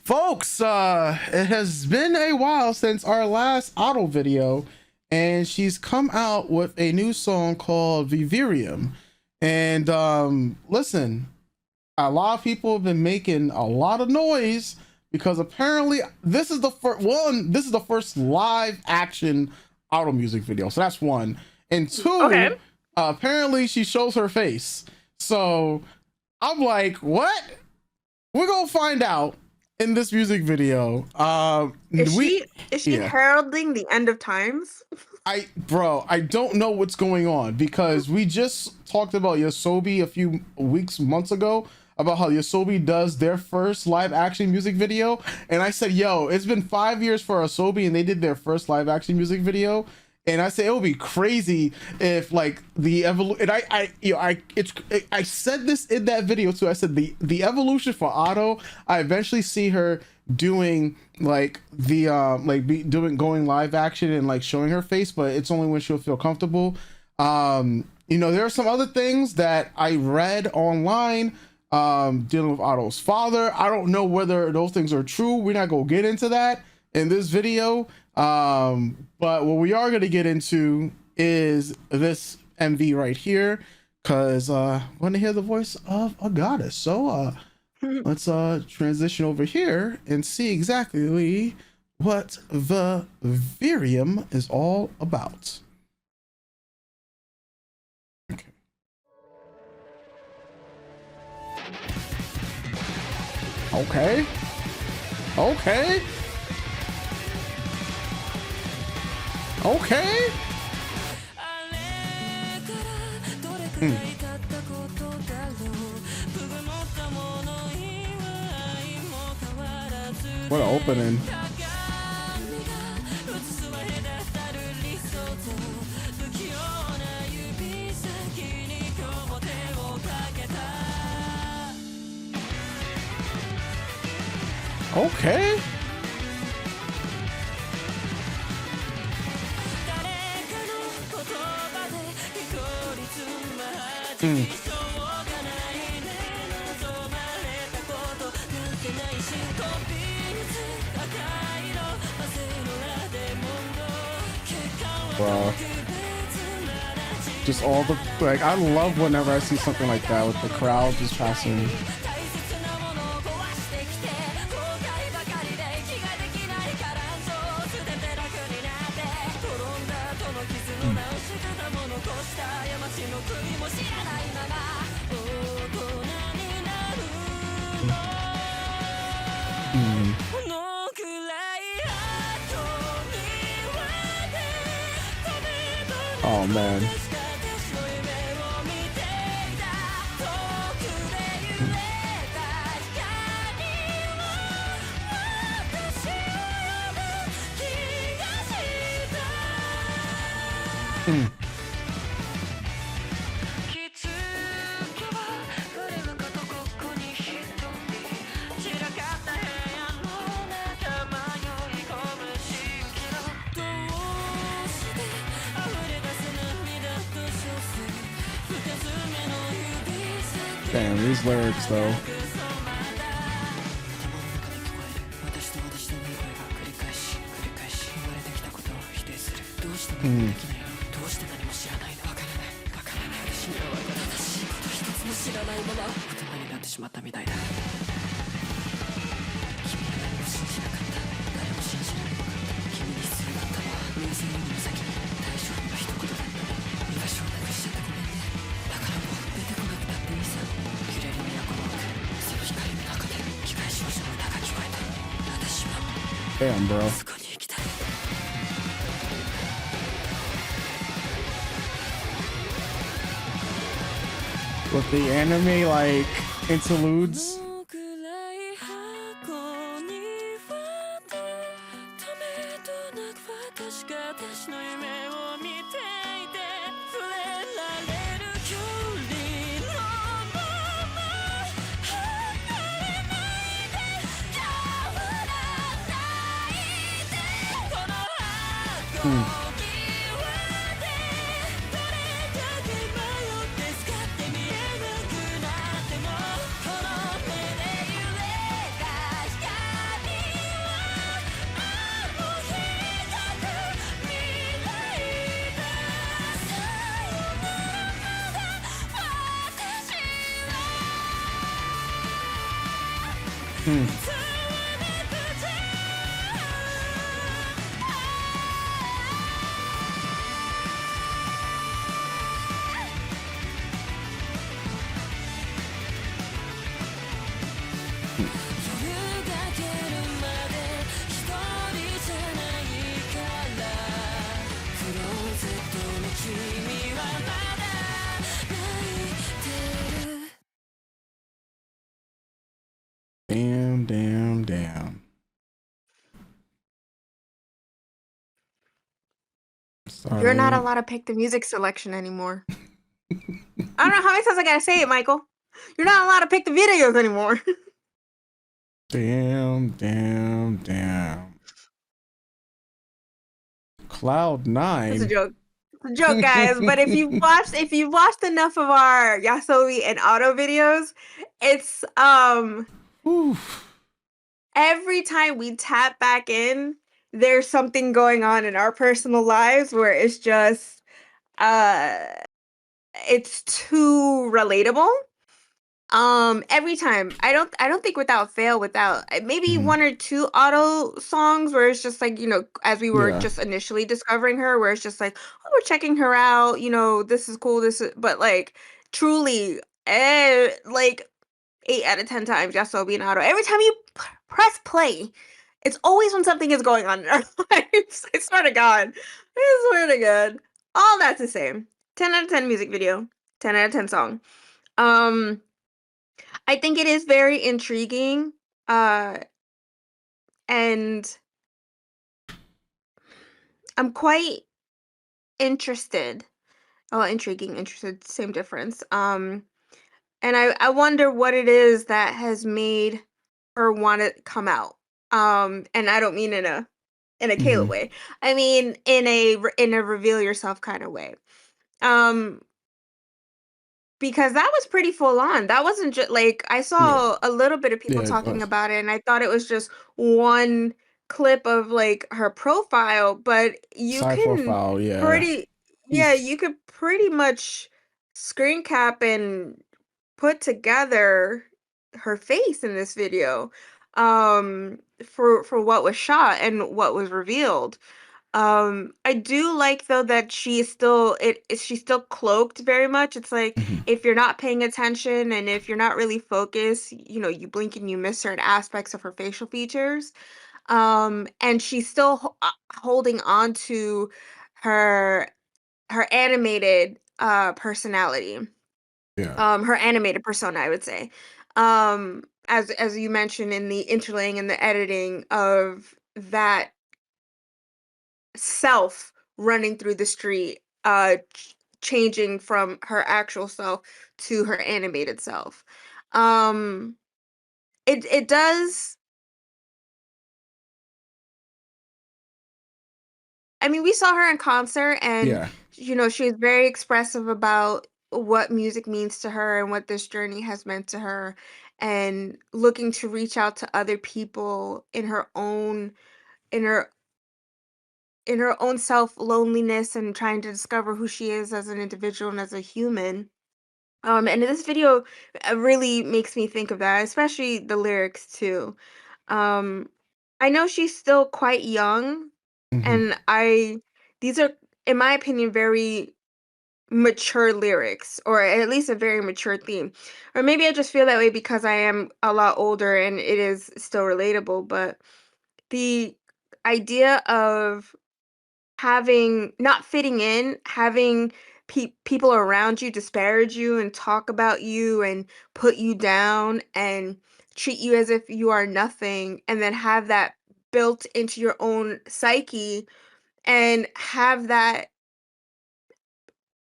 Folks, it has been a while since our last auto video, and she's come out with a new song called Vivarium. And listen, a lot of people have been making a lot of noise because apparently this is the first live action auto music video. So that's one. And two, Okay. Apparently she shows her face. So I'm like, what? We're gonna find out in this music video. Is she yeah. heralding the end of times? I don't know what's going on because we just talked about Yosobi a few months ago about how Yosobi does their first live action music video, and I said, yo, it's been 5 years for Yosobi and they did their first live action music video. And I said it would be crazy if like the evolution. And I said this in that video too. I said the evolution for Otto. I eventually see her doing like the going live action and like showing her face, but it's only when she'll feel comfortable. You know, there are some other things that I read online dealing with Otto's father. I don't know whether those things are true. We're not gonna get into that in this video. But what we are going to get into is this MV right here, because I want to hear the voice of a goddess. So let's transition over here and see exactly what the Vivarium is all about. Okay. Okay. Okay. Okay. What an opening. Okay. Wow. Just all the, like, I love whenever I see something like that with the crowd just passing. Oh man. Damn, these lyrics though. Damn, bro. With the anime like interludes. Hmm. Damn, damn, damn. You're not Starting. allowed to pick the music selection anymore. I don't know how many times I gotta say it, Michael. You're not allowed to pick the videos anymore. Damn, damn, damn. Cloud It's a nine. joke. It's a joke, guys. But if you've watched enough of our Yasobi and Auto videos, it's Oof. every time we tap back in, there's something going on in our personal lives where it's just uh it's too relatable. Every time. I don't think without fail, without maybe Mhm. one or two Auto songs where it's just like, as we were Yeah. just initially discovering her, where it's just like, oh, we're checking her out, this is cool, but like truly, like 8 out of 10 times, Yasobi and Auto. Every time you press play, it's always when something is going on in our lives. I swear to God. I swear to God. All that to say, 10 out of 10 music video, 10 out of 10 song. Um, I think it is very intriguing, uh, and I'm quite interested. Oh, intriguing, interested, same difference. And I wonder what it is that has made her want to come out. And I don't mean in a Kayla Hmm. way. I mean in a reveal yourself kind of way. Um, Because that was pretty full on. That wasn't just like I Yeah. saw a little bit of people Yeah. It talking was. about it, and I thought it was just one clip of like her profile, but you Side can profile. Yeah. pretty yeah, you could pretty much screen cap and put together her face in this video for what was shot and what was revealed. I do like though that she is still she's still cloaked very much. It's like Hmm. if you're not paying attention and if you're not really focused, you blink and you miss certain aspects of her facial features. And she's still holding on to her her animated personality. Yeah. Her animated persona, I would say. As you mentioned in the interlaying and the editing of that self running through the street, changing from her actual self to her animated self. Um, it does. I mean, we saw her in concert, and Yeah. she was very expressive about what music means to her and what this journey has meant to her, and looking to reach out to other people in her in her own self loneliness and trying to discover who she is as an individual and as a human. And this video really makes me think of that, especially the lyrics too. Um, I know she's still quite young, Hmm. and these are, in my opinion, very mature lyrics, or at least a very mature theme. Or maybe I just feel that way because I am a lot older and it is still relatable. But the idea of having not fitting in, having people around you disparage you and talk about you and put you down and treat you as if you are nothing, and then have that built into your own psyche and have that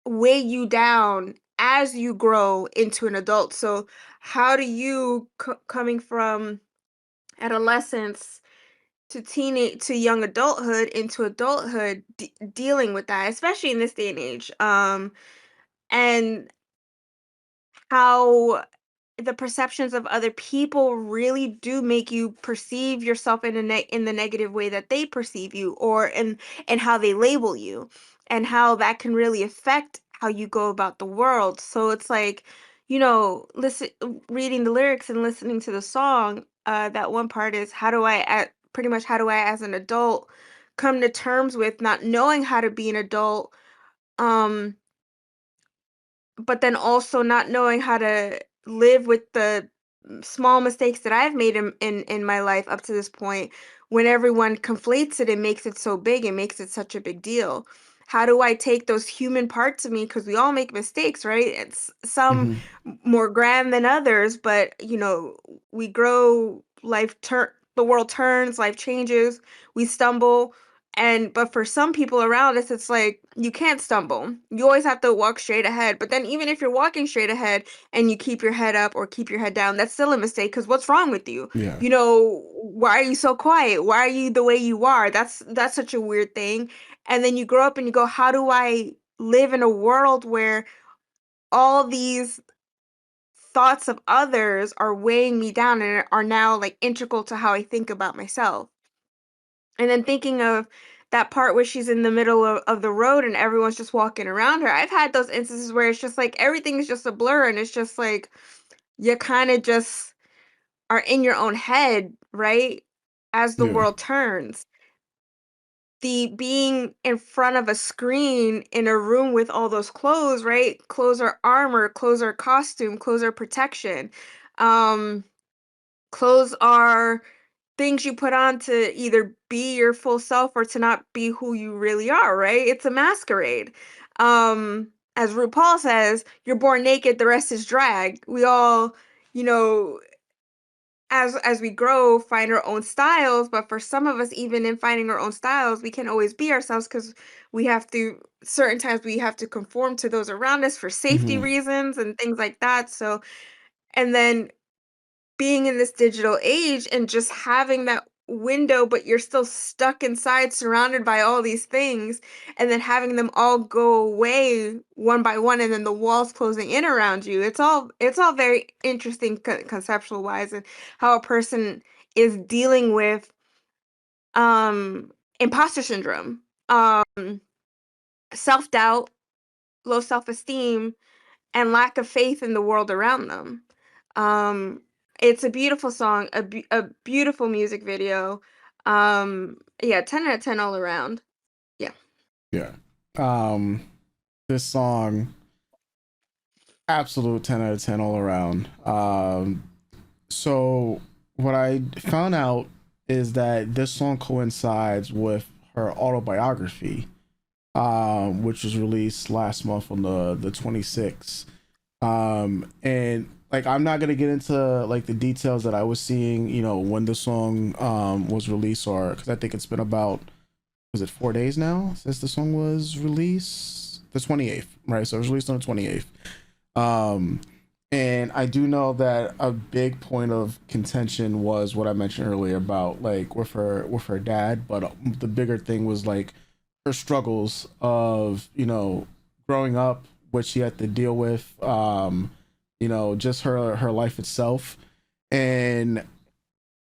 weigh you down as you grow into an adult. So how do you coming from adolescence to teenage to young adulthood into adulthood, dealing with that, especially in this day and age, and how the perceptions of other people really do make you perceive yourself in the negative way that they perceive you, or in how they label you, and how that can really affect how you go about the world. So it's like, listen reading the lyrics and listening to the song, that one part is how do I pretty much how do I as an adult come to terms with not knowing how to be an adult, um but then also not knowing how to live with the small mistakes that I've made in my life up to this point, when everyone conflates it and makes it so big and makes it such a big deal. How do I take those human parts of me, because we all make mistakes, right? It's some Hmm. more grand than others, but we grow, the world turns, life changes, we stumble, and but for some people around us, it's like you can't stumble. You always have to walk straight ahead. But then even if you're walking straight ahead and you keep your head up or keep your head down, that's still a mistake, because what's wrong with you? Yeah. Why are you so quiet? Why are you the way you are? That's such a weird thing. And then you grow up and you go, how do I live in a world where all these thoughts of others are weighing me down and are now like integral to how I think about myself? And then thinking of that part where she's in the middle of the road and everyone's just walking around her. I've had those instances where it's just like everything is just a blur, and it's just like you kind of just are in your own head, right? As the Yeah. world turns. The being in front of a screen in a room with all those clothes, right? Clothes are armor, clothes are costume, clothes are protection. Um, Clothes are things you put on to either be your full self or to not be who you really are, right? It's a masquerade. As RuPaul says, you're born naked, the rest is drag. We all, you know, as we grow, find our own styles, but for some of us, even in finding our own styles, we can't always be ourselves, because we have to certain times we have to conform to those around us for safety Hmm. reasons and things like that. So, and then being in this digital age and just having that window, but you're still stuck inside surrounded by all these things, and then having them all go away one by one, and then the walls closing in around you. It's all very interesting, conceptual wise, and how a person is dealing with imposter syndrome, self-doubt, low self-esteem, and lack of faith in the world around them. Um, it's a beautiful song, a beautiful music video. Yeah, 10 out of 10 all around. Yeah. Yeah. Um, this song, absolute 10 out of 10 all around. So what I found out is that this song coincides with her autobiography, which was released last month on the 26th. And like I'm not gonna get into like the details that I was seeing, when the song was released, or because I think it's been about, was it 4 days now since the song was released? The 28th, right? So it was released on the 28th. Um, and I do know that a big point of contention was what I mentioned earlier about like with her dad, but the bigger thing was like her struggles of growing up, what she had to deal with, just her life itself, and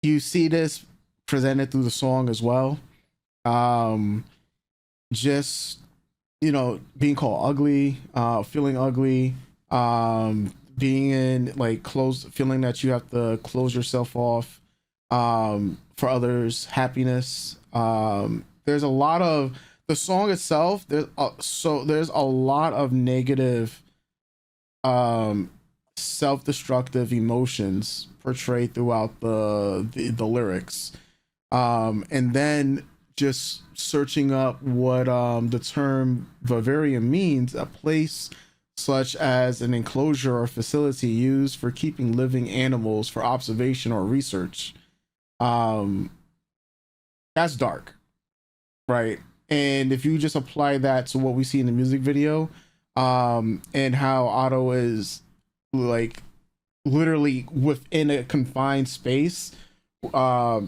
you see this presented through the song as well. Um, just being called ugly, feeling ugly, being in like close, feeling that you have to close yourself off for others happiness. There's a lot of the song itself, there's a lot of negative, um self-destructive emotions portrayed throughout the lyrics, and then just searching up what the term vivarium means, a place such as an enclosure or facility used for keeping living animals for observation or research. um that's dark, right? And if you just apply that to what we see in the music video, and how Otto is like literally within a confined space,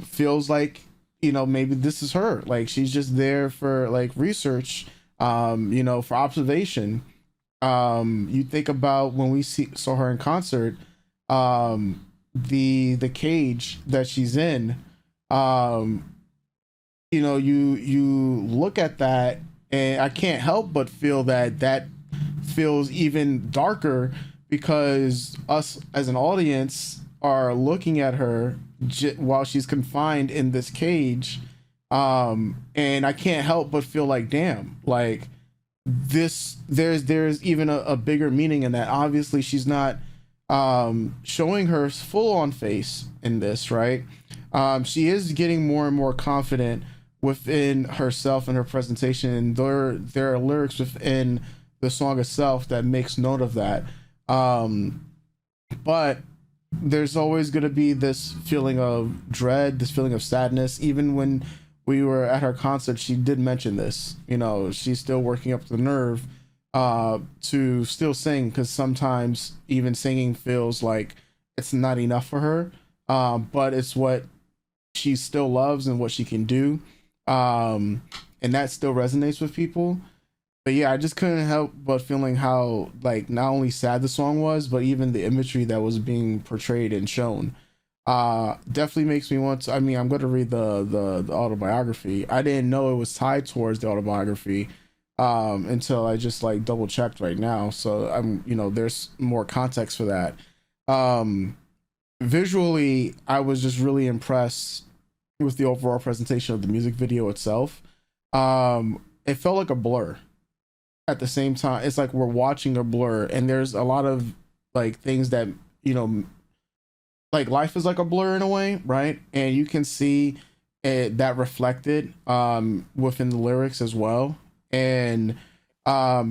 feels like maybe this is her, like she's just there for like research, for observation. You think about when we saw her in concert, the cage that she's in, um you look at that, and I can't help but feel that that feels even darker, because us as an audience are looking at her while she's confined in this cage. And I can't help but feel like, damn, like this, there's even a bigger meaning in that. Obviously she's not showing her full on face in this, right? She is getting more and more confident within herself and her presentation, and there are lyrics within the song itself that makes note of that. But there's always going to be this feeling of dread, this feeling of sadness. Even when we were at her concert, she did mention this. You know, she's still working up the nerve to still sing, because sometimes even singing feels like it's not enough for her. But it's what she still loves and what she can do. And that still resonates with people. But yeah, I just couldn't help but feeling how, like, not only sad the song was, but even the imagery that was being portrayed and shown definitely makes me want to. I mean, I'm going to read the autobiography. I didn't know it was tied towards the autobiography until I just like double checked right now. So I'm, you know, there's more context for that. Visually, I was just really impressed with the overall presentation of the music video itself. It felt like a blur. At the same time, it's like we're watching a blur, and there's a lot of like things that, you know, like life is like a blur in a way, right? And you can see it, that reflected within the lyrics as well. And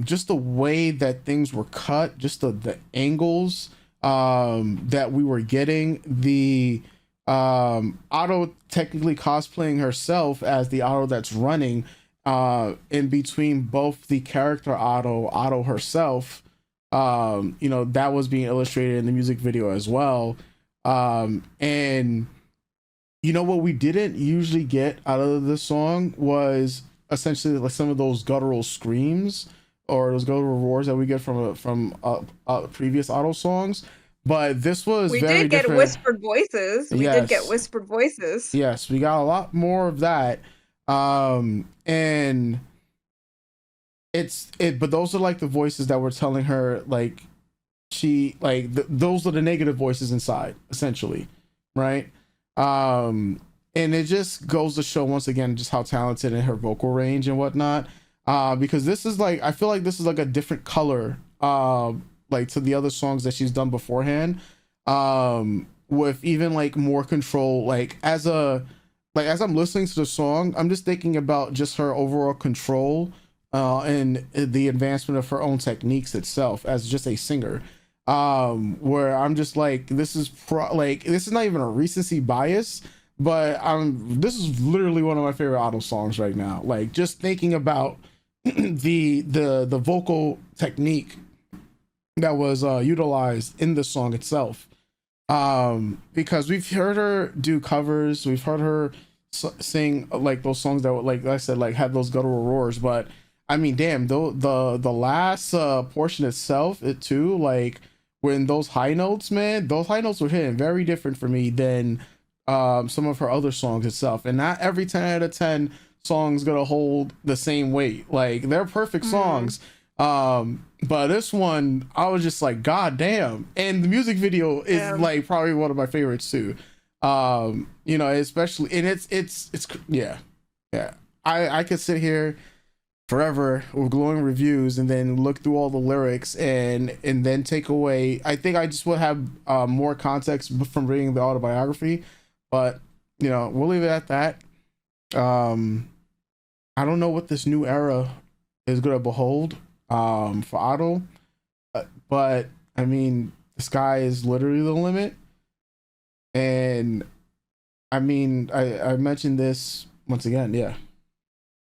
just the way that things were cut, just the angles that we were getting, the Otto technically cosplaying herself as the Otto that's running in between both the character Otto herself. You know, that was being illustrated in the music video as well. And you know what we didn't usually get out of the song was essentially like some of those guttural screams or those guttural roars that we get from previous Otto songs. But this was We very did get different. whispered voices. We did get Yes, whispered voices. yes, we got a lot more of that. And but those are like the voices that were telling her like she like those are the negative voices inside, essentially, right? And it just goes to show once again just how talented in her vocal range and whatnot. Because this is like, I feel like this is like a different color like to the other songs that she's done beforehand, with even like more control. Like as I'm listening to the song, I'm just thinking about just her overall control and the advancement of her own techniques itself as just a singer. Where I'm just like, this is this is not even a recency bias, but this is literally one of my favorite Otto songs right now. Like just thinking about the vocal technique that was utilized in the song itself. Because we've heard her do covers, we've heard her sing like those songs that were, like I said, like had those guttural roars. But I mean, damn, the last portion itself, it too, like when those high notes, man, those high notes were hitting very different for me than some of her other songs itself. And not every 10 out of 10 songs gonna hold the same weight. Like they're perfect songs. But this one, I was just like, God damn. And the music video is like probably one of my favorites too. You know, especially, and it's yeah. I could sit here forever with glowing reviews and then look through all the lyrics and then take away. I think I just would have more context from reading the autobiography, but you know, we'll leave it at that. I don't know what this new era is gonna behold for Otto, but I mean, the sky is literally the limit. And I mean, I mentioned this once again. Yeah.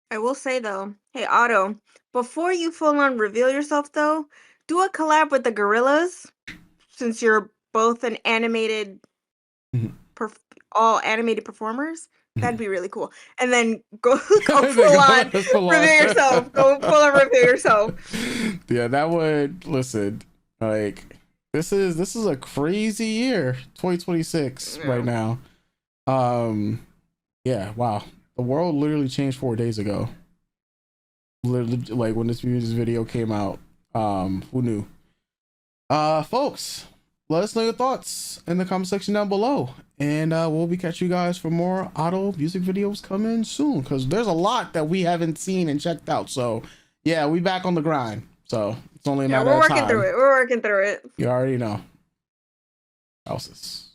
I will say though, hey Otto, before you full on reveal yourself though, do a collab with the Gorillas, since you're both an animated, Mhm. all animated performers. That'd be really cool. And then go Then full on full on. reveal yourself. Go full on reveal yourself. Yeah, that would, listen, like this is a crazy year, 2026 right now. Yeah, wow. The world literally changed 4 days ago. Literally, like when this music video came out. Who knew? Folks, let us know your thoughts in the comment section down below, and we'll be catching you guys for more auto music videos coming soon, because there's a lot that we haven't seen and checked out. So yeah, we back on the grind, so it's only a matter we're of working time. through it. We're working through it. You already know. Houses.